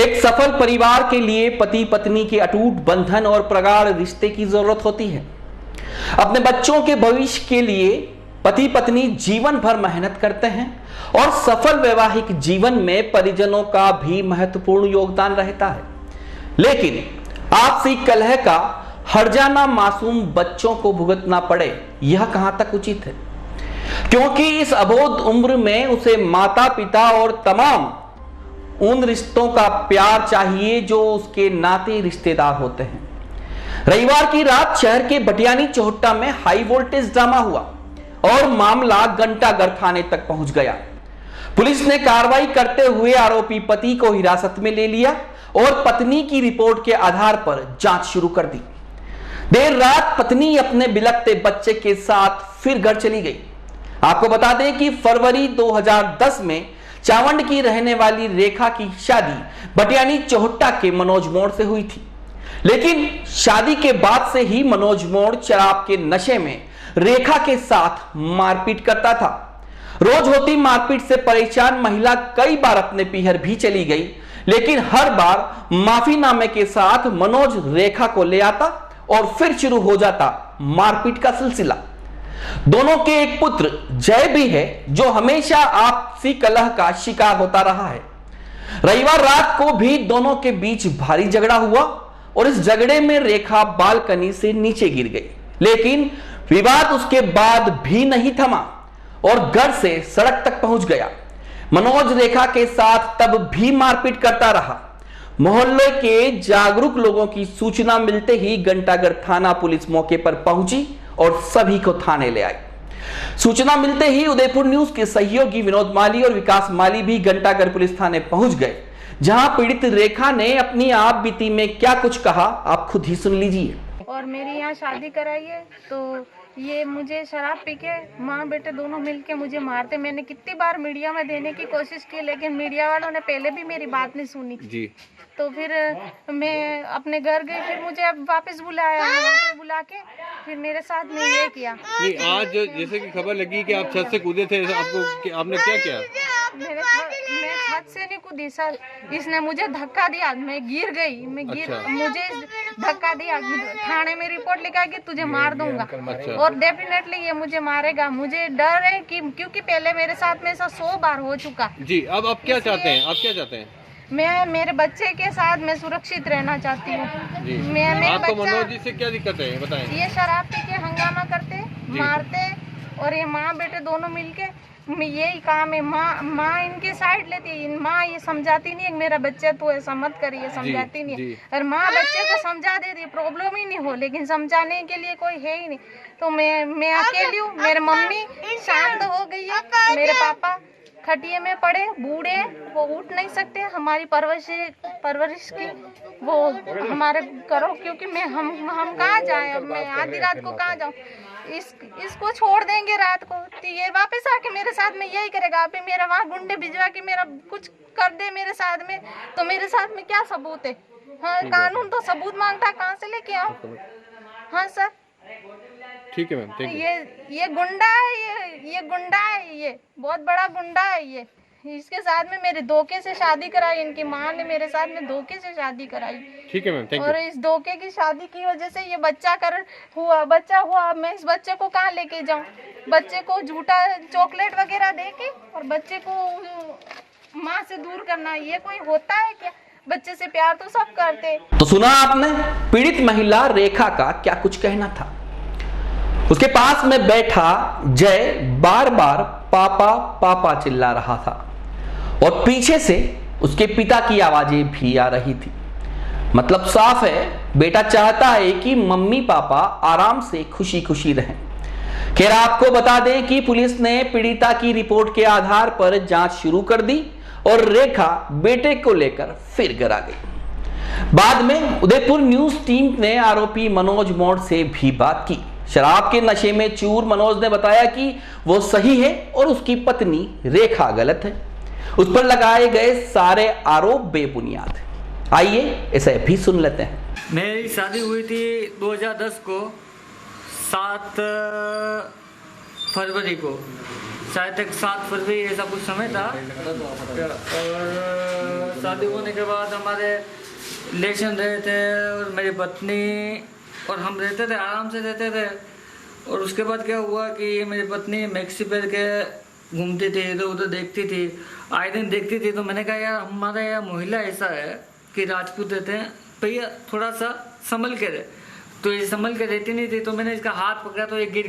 एक सफल परिवार के लिए पति पत्नी के अटूट बंधन और प्रगाढ़ रिश्ते की जरूरत होती है। अपने बच्चों के भविष्य के लिए पति पत्नी जीवन भर मेहनत करते हैं और सफल वैवाहिक जीवन में परिजनों का भी महत्वपूर्ण योगदान रहता है। लेकिन आपसी कलह का हर्जाना मासूम बच्चों को भुगतना पड़े, यह कहां तक उचित है? क्योंकि इस अबोध उम्र में उसे माता पिता और तमाम उन रिश्तों का प्यार चाहिए जो उसके नाते रिश्तेदार होते हैं। रविवार की रात शहर के भटियानी चौहट्टा में हाई वोल्टेज ड्रामा हुआ और मामला घंटाघर थाने तक पहुंच गया। पुलिस ने कार्रवाई करते हुए आरोपी पति को हिरासत में ले लिया और पत्नी की रिपोर्ट के आधार पर जांच शुरू कर दी। देर रात पत्नी अपने बिलखते बच्चे के साथ फिर घर चली गई। आपको बता दें कि फरवरी 2010 में चावंड की रहने वाली रेखा की शादी भटियानी चौहट्टा के मनोज मोड़ से हुई थी। लेकिन शादी के बाद से ही मनोज मोड़ शराब के नशे में रेखा के साथ मारपीट करता था। रोज होती मारपीट से परेशान महिला कई बार अपने पीहर भी चली गई, लेकिन हर बार माफीनामे के साथ मनोज रेखा को ले आता और फिर शुरू हो जाता मारपीट का सिलसिला। दोनों के एक पुत्र जय भी है जो हमेशा आपसी कलह का शिकार होता रहा है। रविवार रात को भी दोनों के बीच भारी झगड़ा हुआ और इस झगड़े में रेखा बालकनी से नीचे गिर गई। लेकिन विवाद उसके बाद भी नहीं थमा और घर से सड़क तक पहुंच गया। मनोज रेखा के साथ तब भी मारपीट करता रहा। मोहल्ले के जागरूक लोगों की सूचना मिलते ही घंटाघर थाना पुलिस मौके पर पहुंची और सभी को थाने ले आई। सूचना मिलते ही उदयपुर न्यूज के सहयोगी विनोद माली और विकास माली भी घंटाघर पुलिस थाने पहुंच गए, जहां पीड़ित रेखा ने अपनी आप बीती में क्या कुछ कहा, आप खुद ही सुन लीजिए। और मेरी यहाँ शादी कराई है तो ये मुझे शराब पी के माँ बेटे दोनों मिलके मुझे मारते। मैंने कितनी बार मीडिया में देने की कोशिश की, लेकिन मीडिया वालों ने पहले भी मेरी बात नहीं सुनी जी। तो फिर मैं अपने घर गई, फिर मुझे अब वापस बुलाया, वापस बुला के फिर मेरे साथ में ये किया। नहीं, आज जैसे कि खबर लगी कि आप छत से कूदे थे, आपने क्या किया? मैं छत से नहीं कूदी सर, इसने मुझे धक्का दिया, मैं गिर गई। मुझे धक्का दिया, थाने में रिपोर्ट लिखा कि तुझे मार दूंगा और डेफिनेटली ये मुझे मारेगा। मुझे डर है कि क्योंकि पहले मेरे साथ में ऐसा 100 बार हो चुका जी। अब आप क्या चाहते हैं? आप क्या चाहते हैं? मैं मेरे बच्चे के साथ मैं सुरक्षित रहना चाहती हूँ। आपको मनोज जी से क्या दिक्कत है बताएं? ये शराब पी के हंगामा करते, मारते और ये माँ बेटे दोनों मिलके यही काम है। माँ इनके साइड लेती है, माँ ये समझाती नहीं है मेरा बच्चा तो ऐसा मत करिए, समझाती नहीं है। और माँ बच्चे को समझा देती है, प्रॉब्लम ही नहीं हो, लेकिन समझाने के लिए कोई है ही नहीं। तो मैं अकेली हूँ। मेरी मम्मी शांत हो गई है, मेरे पापा खटिए में पड़े बूढ़े, वो उठ नहीं सकते। हमारी परवरिश की वो हमारे करो, क्योंकि हम कहाँ जाएं? अब मैं आधी रात को कहाँ जाऊँ? इसको छोड़ देंगे रात को तो ये वापस आके मेरे साथ में यही करेगा। अभी मेरा वहाँ गुंडे भिजवा के मेरा कुछ कर दे मेरे साथ में, तो मेरे साथ में क्या सबूत है? हाँ, कानून तो सबूत मांगता, कहाँ से लेके आओ? हाँ सर, ठीक है मैम। ये गुंडा है, ये गुंडा है, ये बहुत बड़ा गुंडा है। ये इसके साथ में मेरे धोखे से शादी कराई, इनकी माँ ने मेरे साथ में धोखे से शादी कराई। ठीक है मैम, थैंक यू। और इस धोखे की शादी की वजह से ये बच्चा हुआ। मैं इस बच्चे को कहाँ लेके जाऊँ? बच्चे को झूठा चॉकलेट वगैरह दे के और बच्चे को माँ से दूर करना, ये कोई होता है क्या? बच्चे से प्यार तो सब करते। तो सुना आपने पीड़ित महिला रेखा का क्या कुछ कहना था। उसके पास में बैठा जय बार बार पापा पापा चिल्ला रहा था और पीछे से उसके पिता की आवाजें भी आ रही थी। मतलब साफ है, बेटा चाहता है कि मम्मी पापा आराम से खुशी खुशी रहें। खैर, आपको बता दें कि पुलिस ने पीड़िता की रिपोर्ट के आधार पर जांच शुरू कर दी और रेखा बेटे को लेकर फिर घर आ गई। बाद में उदयपुर न्यूज टीम ने आरोपी मनोज मोड़ से भी बात की। शराब के नशे में चूर मनोज ने बताया कि वो सही है और उसकी पत्नी रेखा गलत है। उस पर लगाए गए सारे आरोप बेबुनियाद हैं। आइए इसे भी सुन लेते हैं। मेरी शादी हुई थी 2010 को 7 फरवरी को, शायद तक 7 फरवरी ऐसा कुछ समय था। और शादी होने के बाद हमारे रिलेशन रहे थे और मेरी पत्नी और हम रहते थे, आराम से रहते थे। और उसके बाद क्या हुआ कि मेरी पत्नी मैक्सी पहन के घूमती थी, इधर उधर देखती थी, आए दिन देखती थी। तो मैंने कहा यार हमारा यहाँ महिला ऐसा है कि राजपूत रहते हैं, भैया थोड़ा सा संभल के रहे। तो ये संभल के रहती नहीं थी, तो मैंने इसका हाथ पकड़ा तो ये गिर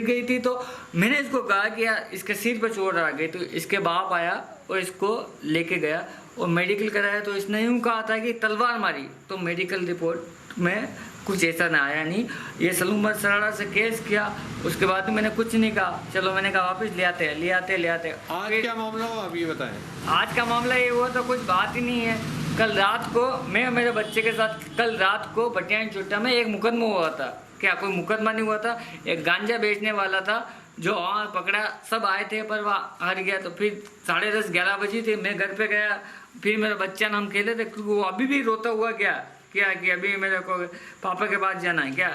गई थी। तो मैंने इसको कहा कि यार इसके सिर पर चोट आ गई। तो इसके बाप आया और इसको लेके गया और मेडिकल कराया। तो इसने यूँ कहा था कि तलवार मारी। तो मेडिकल रिपोर्ट में कुछ ऐसा ना आया नहीं। ये सलूमर सराड़ा से केस किया, उसके बाद भी मैंने कुछ नहीं कहा। चलो मैंने कहा वापस ले आते। आज क्या मामला हुआ आप ये बताएं। आज का मामला ये हुआ तो कुछ बात ही नहीं है। कल रात को मैं और मेरे बच्चे के साथ कल रात को बटियान चोटा में एक मुकदमा हुआ था। क्या कोई मुकदमा नहीं हुआ था? एक गांजा बेचने वाला था जो पकड़ा, सब आए थे पर वह हार गया। तो फिर 10:30-11 बजे थे, मैं घर पे गया, फिर मेरा बच्चा हम खेले थे, क्योंकि वो अभी भी रोता हुआ क्या कि अभी मेरे को पापा के पास जाना है क्या।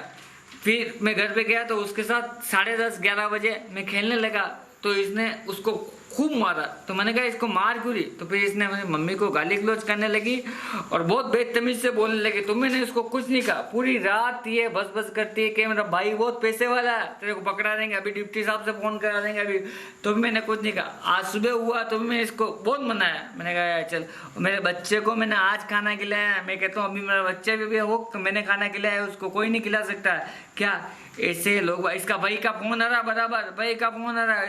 फिर मैं घर पे गया तो उसके साथ 10:30-11 बजे मैं खेलने लगा। तो इसने उसको खूब मारा। तो मैंने कहा इसको मार क्यों रही? तो फिर इसने मेरी मम्मी को गाली गलौज करने लगी और बहुत बेतमीज से बोलने लगी। तो मैंने इसको कुछ नहीं कहा। पूरी रात ये बस करती है कि मेरा भाई बहुत पैसे वाला है, तेरे को पकड़ा देंगे, अभी डिप्टी साहब से फोन करा देंगे अभी। तो भी मैंने कुछ नहीं कहा। आज सुबह हुआ तो मैं इसको बहुत मनाया। मैंने कहा यार चल, मेरे बच्चे को मैंने आज खाना खिलाया। मैं कहता हूँ अभी मेरा बच्चा भी हो, मैंने खाना खिलाया, उसको कोई नहीं खिला सकता क्या। ऐसे लोग, इसका भाई का फोन आ रहा, बराबर भाई का फोन आ रहा है,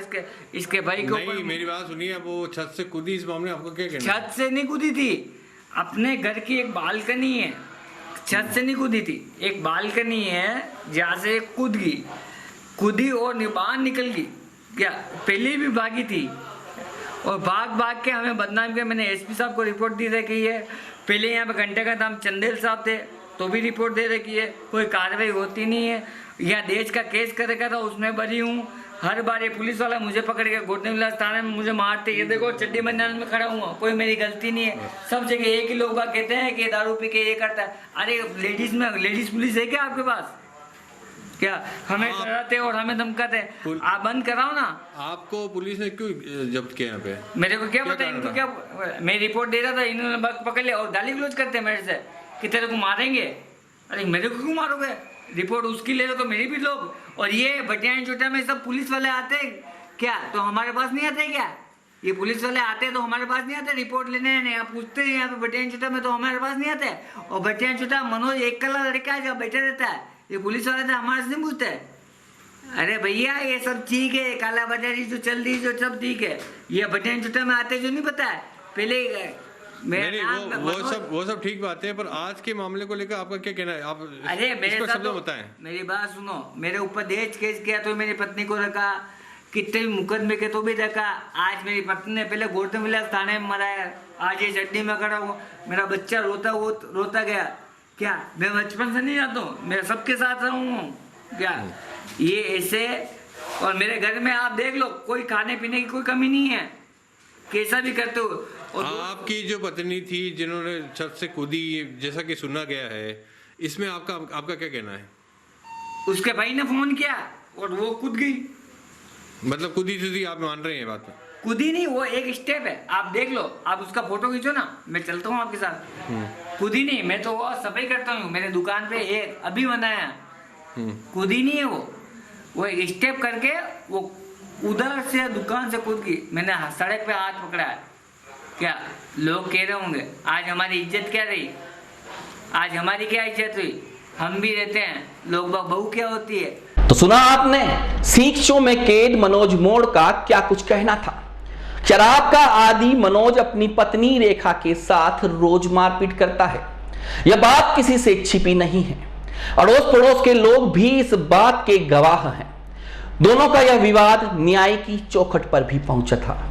इसके भाई को नहीं, मेरी बात सुनिए। वो छत से कूदी, इस मामले में आपको क्या कहना है? छत से नहीं कूदी थी, अपने घर की एक बालकनी है, छत से नहीं कूदी थी, एक बालकनी है जहाँ से कूदी और बाहर निकल गई। क्या पहले भी भागी थी और भाग के हमें बदनाम किया। मैंने एसपी साहब को रिपोर्ट दी रखी है। पहले यहाँ पे घंटे का नाम चंदेल साहब थे तो भी रिपोर्ट दे रखी है, कोई कार्रवाई होती नहीं है। यहाँ देश का केस करेगा था, उसमें बरी हूँ। हर बार ये पुलिस वाला मुझे पकड़ के घोटने मिला थाने में मुझे मारते। ये देखो चड्डी बनियान में खड़ा हुआ, कोई मेरी गलती नहीं है। सब जगह एक ही लोग कहते हैं कि दारू पी के ये करता है। अरे लेडीज पुलिस है क्या आपके पास? क्या हमें डराते और हमें धमकाते? आप बंद कराओ ना। आपको पुलिस ने क्यों जब्त किया यहाँ पे? मेरे को क्या पता इनको क्या। मैं रिपोर्ट दे रहा था, इन्होंने पकड़ लिया और गाली गलौज करते हैं मेरे से कि तेरे को मारेंगे। अरे मेरे को क्यों मारोगे? रिपोर्ट उसकी ले लो तो मेरी भी लोग। और ये बटियान चोटा में सब पुलिस वाले आते क्या, तो हमारे पास नहीं आते क्या? ये पुलिस वाले आते तो हमारे पास नहीं आते रिपोर्ट लेने। नहीं आप पूछते हैं यहाँ पे बटियान चोटा में तो हमारे पास नहीं आते। और बटियान चोटा मनोज एक कला लड़का है जो बैठा रहता है, ये पुलिस वाले तो हमारे से नहीं पूछते। अरे भैया ये सब ठीक है, काला बाजारी जो चल रही जो सब ठीक है, ये बटियान चोटा में आते जो नहीं पता है पहले। वो सब ठीक बात है, पर आज के मामले को लेकर आपका क्या कहना है? आप अरे मेरे साथ तो बताएं। मेरी बात सुनो, मेरे ऊपर दहेज केस किया तो मेरी पत्नी को रखा, कितने भी मुकदमे के तो भी रखा। आज मेरी पत्नी ने पहले गोरते मिला थाने में मराया, आज ये चड्डी में खड़ा हुआ। मेरा बच्चा रोता गया। क्या मैं बचपन से नहीं जाता हूँ, मैं सबके साथ रहा हूँ क्या? ये ऐसे। और मेरे घर में आप देख लो, कोई खाने पीने की कोई कमी नहीं है, कैसा भी करते हो। और आपकी जो पत्नी थी जिन्होंने छत से कूदी, जैसा कि सुना गया है, इसमें आपका क्या कहना है? उसके भाई ने फोन किया और वो कूद गई। मतलब कूदी थी, आप मान रहे हैं बात में? कूदी नहीं, वो एक स्टेप है, आप देख लो, आप उसका फोटो खींचो ना, मैं चलता हूँ आपके साथ। कूदी नहीं, मैं तो वो सफाई करता हूँ मेरे दुकान पे, एक अभी बनाया। कूदी नहीं है वो एक स्टेप करके वो उधर से दुकान से कूद गई। मैंने सड़क पे हाथ पकड़ा है। क्या लोग कह रहे होंगे आज हमारी इज्जत क्या रही, आज हमारी क्या इज्जत हुई? हम भी रहते हैं, लोग बहू क्या होती है। तो सुना आपने सीख शो में कैद मनोज मोड़ का क्या कुछ कहना था। शराब का आदी मनोज अपनी पत्नी रेखा के साथ रोज मारपीट करता है। यह बात किसी से छिपी नहीं है, अड़ोस पड़ोस के लोग भी इस बात के गवाह हैं। दोनों का यह विवाद न्याय की चौखट पर भी पहुंचा था,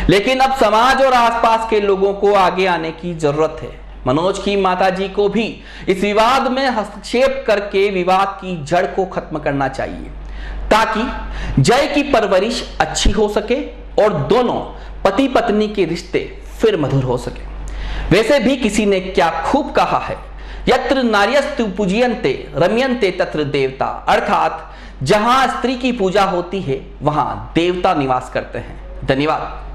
लेकिन अब समाज और आसपास के लोगों को आगे आने की जरूरत है। मनोज की माताजी को भी इस विवाद में हस्तक्षेप करके विवाद की जड़ को खत्म करना चाहिए, ताकि जय की परवरिश अच्छी हो सके और दोनों पति पत्नी के रिश्ते फिर मधुर हो सके। वैसे भी किसी ने क्या खूब कहा है, यत्र नार्यस्तु पूजयन्ते रम्यन्ते तत्र देवता, अर्थात जहां स्त्री की पूजा होती है वहां देवता निवास करते हैं। धन्यवाद।